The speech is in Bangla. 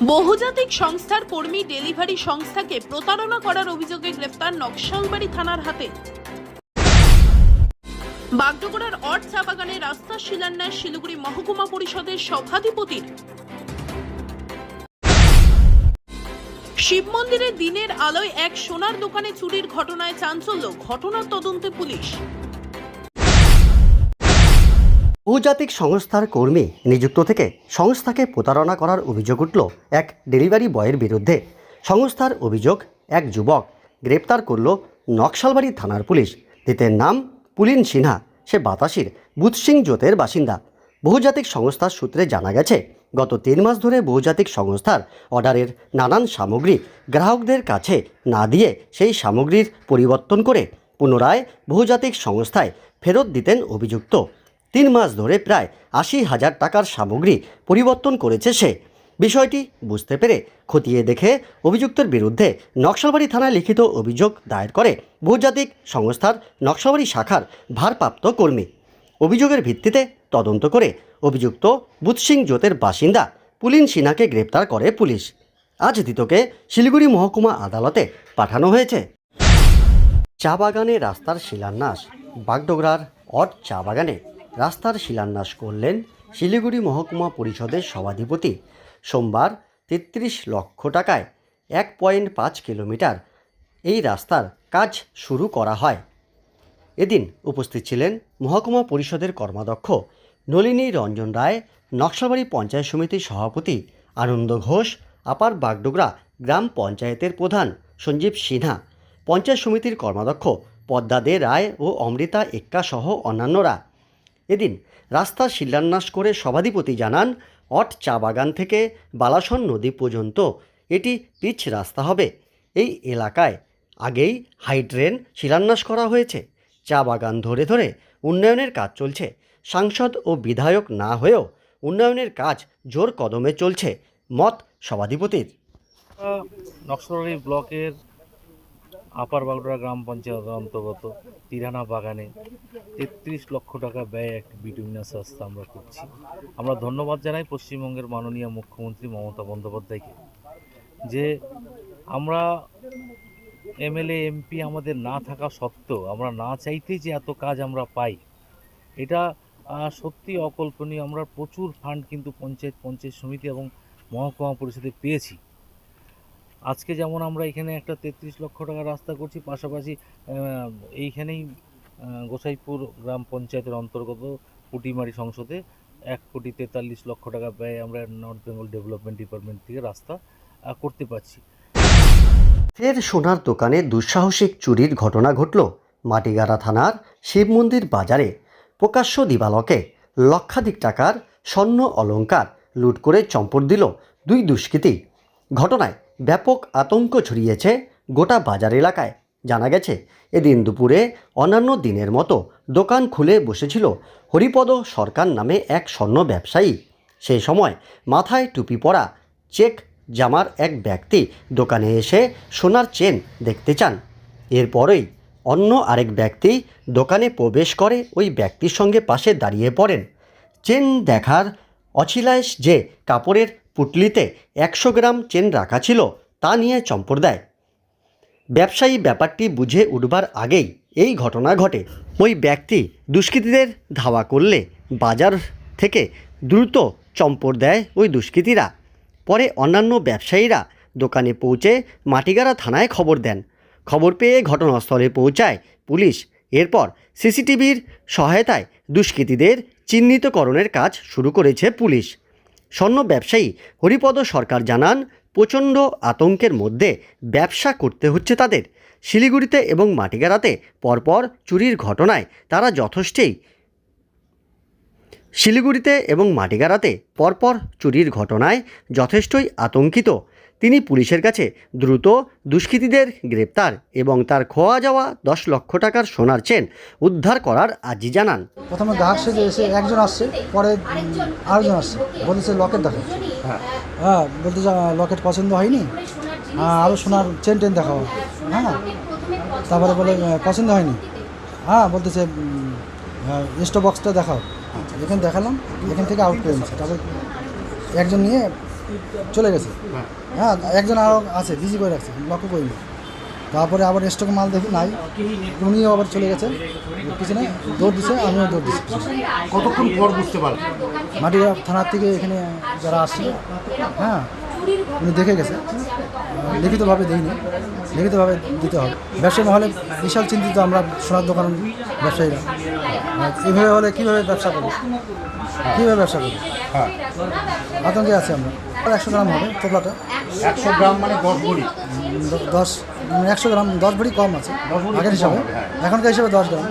বহুজাতিক সংস্থার কর্মী ডেলিভারি সংস্থাকে প্রতারণা করার অভিযোগে গ্রেফতার নকশালবাড়ি থানার হাতে। বাগডোগরার অট চা বাগানে রাস্তা শিলান্যাস শিলিগুড়ি মহকুমা পরিষদের সভাধিপতির। শিব মন্দিরে দিনের আলোয় এক সোনার দোকানে চুরির ঘটনায় চাঞ্চল্য, ঘটনার তদন্তে পুলিশ। বহুজাতিক সংস্থার কর্মী নিযুক্ত থেকে সংস্থাকে প্রতারণা করার অভিযোগ উঠল এক ডেলিভারি বয়ের বিরুদ্ধে। সংস্থার অভিযোগ, এক যুবক গ্রেপ্তার করল নকশালবাড়ি থানার পুলিশ। ধৃতের নাম পুলিন সিনহা, সে বাতাসির বুথসিং জোতের বাসিন্দা। বহুজাতিক সংস্থার সূত্রে জানা গেছে, গত 3 মাস ধরে বহুজাতিক সংস্থার অর্ডারের নানান সামগ্রী গ্রাহকদের কাছে না দিয়ে সেই সামগ্রীর পরিবর্তন করে পুনরায় বহুজাতিক সংস্থায় ফেরত দিতেন অভিযুক্ত। 3 মাস ধরে প্রায় 80,000 টাকার সামগ্রী পরিবর্তন করেছে সে। বিষয়টি বুঝতে পেরে খতিয়ে দেখে অভিযুক্তের বিরুদ্ধে নকশালবাড়ি থানায় লিখিত অভিযোগ দায়ের করে বহুজাতিক সংস্থার নকশালবাড়ি শাখার ভারপ্রাপ্ত কর্মী। অভিযোগের ভিত্তিতে তদন্ত করে অভিযুক্ত বুথসিং জোতের বাসিন্দা পুলিন সিনহাকে গ্রেপ্তার করে পুলিশ। আজ ধৃতকে শিলিগুড়ি মহকুমা আদালতে পাঠানো হয়েছে। চা বাগানে রাস্তার শিলান্যাস। বাগডোগরার অট চা বাগানে রাস্তার শিলান্যাস করলেন শিলিগুড়ি মহকুমা পরিষদের সভাধিপতি। সোমবার 33 লক্ষ টাকায় 1.5 কিলোমিটার এই রাস্তার কাজ শুরু করা হয়। এদিন উপস্থিত ছিলেন মহকুমা পরিষদের কর্মাধ্যক্ষ নলিনী রঞ্জন রায়, নকশালবাড়ি পঞ্চায়েত সমিতির সভাপতি আনন্দ ঘোষ, আপার বাগডোগরা গ্রাম পঞ্চায়েতের প্রধান সঞ্জীব সিনহা, পঞ্চায়েত সমিতির কর্মাধ্যক্ষ পদ্মা দে রায় ও অমৃতা এক্কা সহ অন্যান্যরা। এদিন রাস্তা শিলান্যাস করে সভাধিপতি জানান, অট চা বাগান থেকে বালাসন নদী পর্যন্ত এটি পিচ রাস্তা হবে। এই এলাকায় আগেই হাইড্রেন শিলান্যাস করা হয়েছে। চা বাগান ধরে ধরে উন্নয়নের কাজ চলছে। সাংসদ ও বিধায়ক না হয়েও উন্নয়নের কাজ জোর কদমে চলছে, মত সভাধিপতির। নকশালবাড়ি ব্লকের আপার বাগডোগরা গ্রাম পঞ্চায়েতের অন্তর্গত তিরানা বাগানে 33 লক্ষ টাকা ব্যয়ে একটি বিটুমিনাস রাস্তা আমরা করছি। আমরা ধন্যবাদ জানাই পশ্চিমবঙ্গের মাননীয় মুখ্যমন্ত্রী মমতা বন্দ্যোপাধ্যায়কে, যে আমরা এমএলএ এমপি আমাদের না থাকা সত্ত্বেও, আমরা না চাইতেই যে এত কাজ আমরা পাই, এটা সত্যি অকল্পনীয়। আমরা প্রচুর ফান্ড কিন্তু পঞ্চায়েত সমিতি এবং মহকুমা পরিষদে পেয়েছি। আজকে যেমন আমরা এখানে একটা 33 লক্ষ টাকা রাস্তা করছি, পাশাপাশি এইখানেই গোসাইপুর গ্রাম পঞ্চায়েতের অন্তর্গত পুটিমারি সংসদে 1,43 লক্ষ টাকা ব্যয়ে আমরা নর্থ বেঙ্গল ডেভেলপমেন্ট ডিপার্টমেন্ট থেকে রাস্তা করতে পারছি। ফের সোনার দোকানে দুঃসাহসিক চুরির ঘটনা ঘটল মাটিগাড়া থানার শিব মন্দির বাজারে। প্রকাশ্য দিবালোকে লক্ষাধিক টাকার স্বর্ণ অলংকার লুট করে চম্পট দিল 2 দুষ্কৃতী। ঘটনায় ব্যাপক আতঙ্ক ছড়িয়েছে গোটা বাজার এলাকায়। জানা গেছে, এদিন দুপুরে অন্যান্য দিনের মতো দোকান খুলে বসেছিল হরিপদ সরকার নামে এক স্বর্ণ ব্যবসায়ী। সেই সময় মাথায় টুপি পরা চেক জামার এক ব্যক্তি দোকানে এসে সোনার চেন দেখতে চান। এরপরেই অন্য আরেক ব্যক্তি দোকানে প্রবেশ করে ওই ব্যক্তির সঙ্গে পাশে দাঁড়িয়ে পড়েন। চেন দেখার অছিলায় যে কাপড়ের পুটলিতে 100 গ্রাম চেন রাখা ছিল তা নিয়ে চম্পট দেয়। ব্যবসায়ী ব্যাপারটি বুঝে উঠবার আগেই এই ঘটনা ঘটে। ওই ব্যক্তি দুষ্কৃতীদের ধাওয়া করলে বাজার থেকে দ্রুত চম্পট দেয় ওই দুষ্কৃতীরা। পরে অন্যান্য ব্যবসায়ীরা দোকানে পৌঁছে মাটিগাড়া থানায় খবর দেন। খবর পেয়ে ঘটনাস্থলে পৌঁছায় পুলিশ। এরপর সিসিটিভির সহায়তায় দুষ্কৃতীদের চিহ্নিতকরণের কাজ শুরু করেছে পুলিশ। স্বর্ণ ব্যবসায়ী হরিপদ সরকার জানান, প্রচণ্ড আতঙ্কের মধ্যে ব্যবসা করতে হচ্ছে তাদের। শিলিগুড়িতে এবং মাটিগাড়াতে পরপর চুরির ঘটনায় তারা যথেষ্টই আতঙ্কিত। তিনি পুলিশের কাছে দ্রুত দুষ্কৃতীদের গ্রেপ্তার এবং তার খোয়া যাওয়া 10 লক্ষ টাকার সোনার চেন উদ্ধার করার আর্জি জানান। প্রথমে গ্রাহক সেজে এসে একজন আসছে, পরে আরেকজন আসছে, বলতেছে লকেট দেখাও। হ্যাঁ, বলতে লকেট পছন্দ হয়নি, আরও সোনার চেন টেন দেখাও। হ্যাঁ, তারপরে বলে পছন্দ হয়নি। হ্যাঁ, বলতেছে স্টপ বক্সটা দেখাও। এখানে দেখালাম, এখান থেকে আউট করে নিচ্ছে। তারপর একজন নিয়ে চলে গেছে। হ্যাঁ, একজন আরও আছে, বিজি করে রাখছে, লক্ষ্য করিনি। তারপরে আবার স্টকে মাল দেখি নাই, উনিও আবার চলে গেছে পিছনে, দৌড় দিছে, আমিও দৌড় দিচ্ছি। কতক্ষণ পর বুঝতে পারলেন? মাটিরা থানার থেকে এখানে যারা আসছিল, হ্যাঁ, উনি দেখে গেছে। লিখিতভাবে দিইনি, লিখিতভাবে দিতে হবে। ব্যবসায়ী মহলে বিশাল চিন্তিত আমরা সোনার দোকান ব্যবসায়ীরা। এইভাবে হলে কীভাবে ব্যবসা করবো, কীভাবে ব্যবসা করবো? হ্যাঁ, আতঙ্কে আছে আমরা। 100 গ্রাম হবে টোপলাটা, 100 গ্রাম মানে 10 ভরি। 100 গ্রাম 10 ভরি কম আছে আগের হিসাবে, এখনকার হিসাবে 10 গ্রাম।